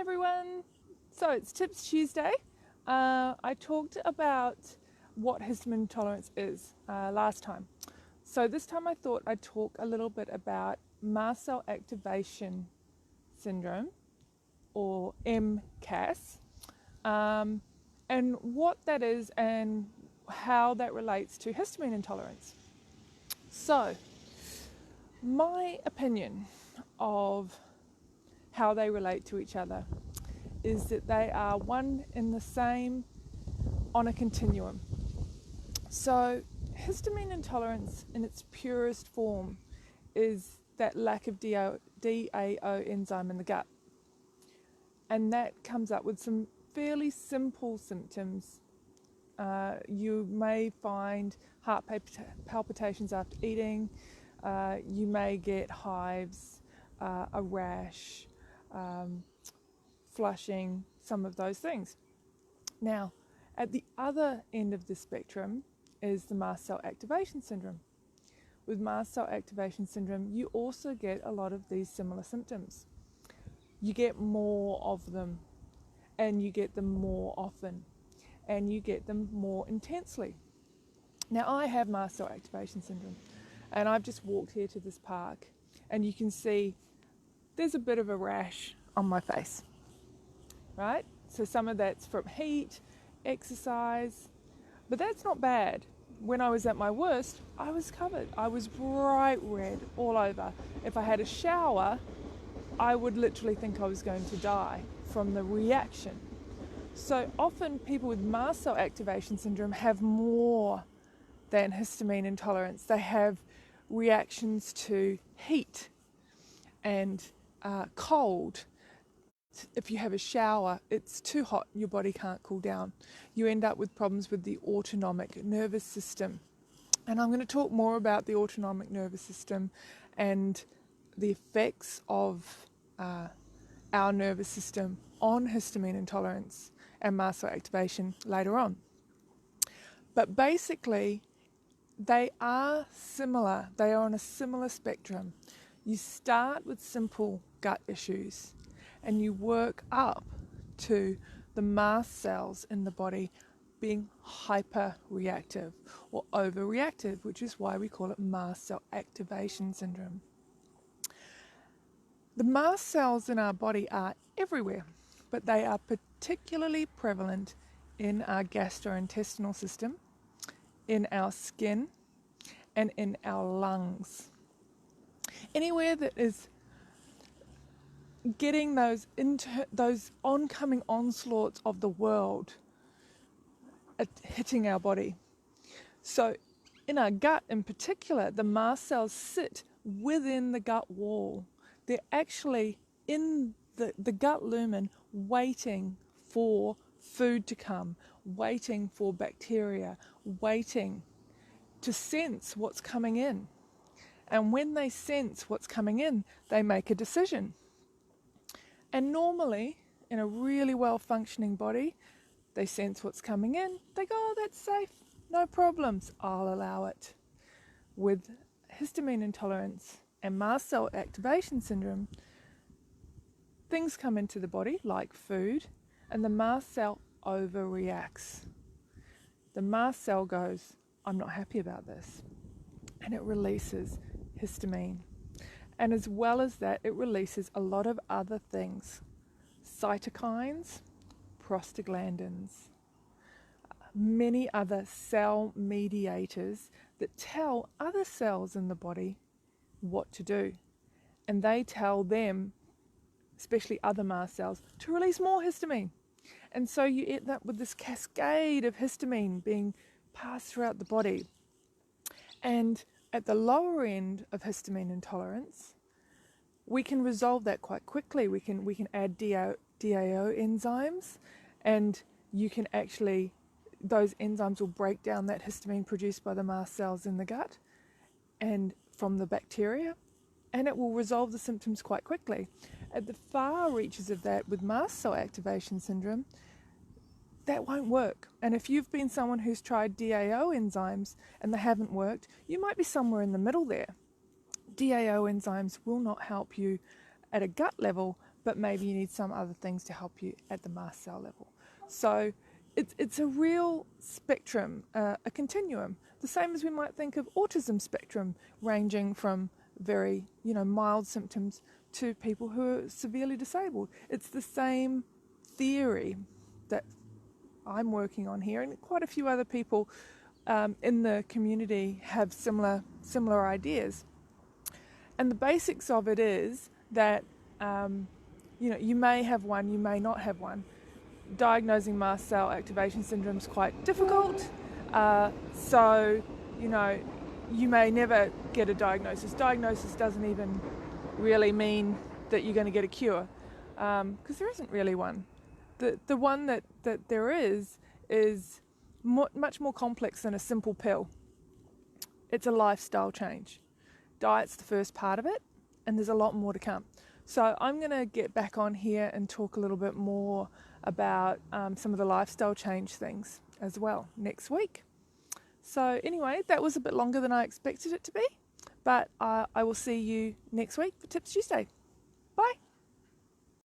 everyone. So it's Tips Tuesday. I talked about what histamine intolerance is last time. So this time I thought I'd talk a little bit about Mast Cell Activation Syndrome, or MCAS, and what that is and how that relates to histamine intolerance. So my opinion of how they relate to each other is that they are one and the same on a continuum. So histamine intolerance in its purest form is that lack of DAO enzyme in the gut, and that comes up with some fairly simple symptoms. You may find heart palpitations after eating, you may get hives, a rash, flushing, some of those things. Now, at the other end of the spectrum is the Mast Cell Activation Syndrome. With Mast Cell Activation Syndrome, you also get a lot of these similar symptoms. You get more of them, and you get them more often, and you get them more intensely. Now, I have Mast Cell Activation Syndrome, and I've just walked here to this park, and you can see there's a bit of a rash on my face, right? So some of that's from heat, exercise, but that's not bad. When I was at my worst, I was covered. I was bright red all over. If I had a shower, I would literally think I was going to die from the reaction. So often people with Mast Cell Activation Syndrome have more than histamine intolerance. They have reactions to heat and cold. If you have a shower, it's too hot, your body can't cool down. You end up with problems with the autonomic nervous system. And I'm going to talk more about the autonomic nervous system and the effects of our nervous system on histamine intolerance and mast cell activation later on. But basically, they are similar. They are on a similar spectrum. You start with simple gut issues and you work up to the mast cells in the body being hyperreactive or overreactive, which is why we call it Mast Cell Activation Syndrome. The mast cells in our body are everywhere, but they are particularly prevalent in our gastrointestinal system, in our skin, and in our lungs. Anywhere that is getting those oncoming onslaughts of the world hitting our body. So in our gut in particular, the mast cells sit within the gut wall. They're actually in the gut lumen waiting for food to come, waiting for bacteria, waiting to sense what's coming in. And when they sense what's coming in, they make a decision. And normally, in a really well-functioning body, they sense what's coming in. They go, oh, that's safe, no problems, I'll allow it. With histamine intolerance and Mast Cell Activation Syndrome, things come into the body, like food, and the mast cell overreacts. The mast cell goes, I'm not happy about this, and it releases histamine. And as well as that, it releases a lot of other things. Cytokines, prostaglandins, many other cell mediators that tell other cells in the body what to do. And they tell them, especially other mast cells, to release more histamine. And so you end up with this cascade of histamine being passed throughout the body. And at the lower end of histamine intolerance, we can resolve that quite quickly. We can add DAO enzymes, and you can actually, those enzymes will break down that histamine produced by the mast cells in the gut and from the bacteria, and it will resolve the symptoms quite quickly. At the far reaches of that, with Mast Cell Activation Syndrome, that won't work. And if you've been someone who's tried DAO enzymes and they haven't worked, you might be somewhere in the middle there. DAO enzymes will not help you at a gut level, but maybe you need some other things to help you at the mast cell level. So it's a real spectrum, a continuum, the same as we might think of autism spectrum, ranging from very, mild symptoms to people who are severely disabled. It's the same theory that I'm working on here, and quite a few other people in the community have similar ideas. And the basics of it is that you may have one, you may not have one. Diagnosing mast cell activation syndrome is quite difficult, so you may never get a diagnosis. Diagnosis doesn't even really mean that you're going to get a cure, because there isn't really one. The one that there is much more complex than a simple pill. It's a lifestyle change. Diet's the first part of it, and there's a lot more to come. So I'm going to get back on here and talk a little bit more about some of the lifestyle change things as well next week. So anyway, that was a bit longer than I expected it to be, but I will see you next week for Tips Tuesday. Bye.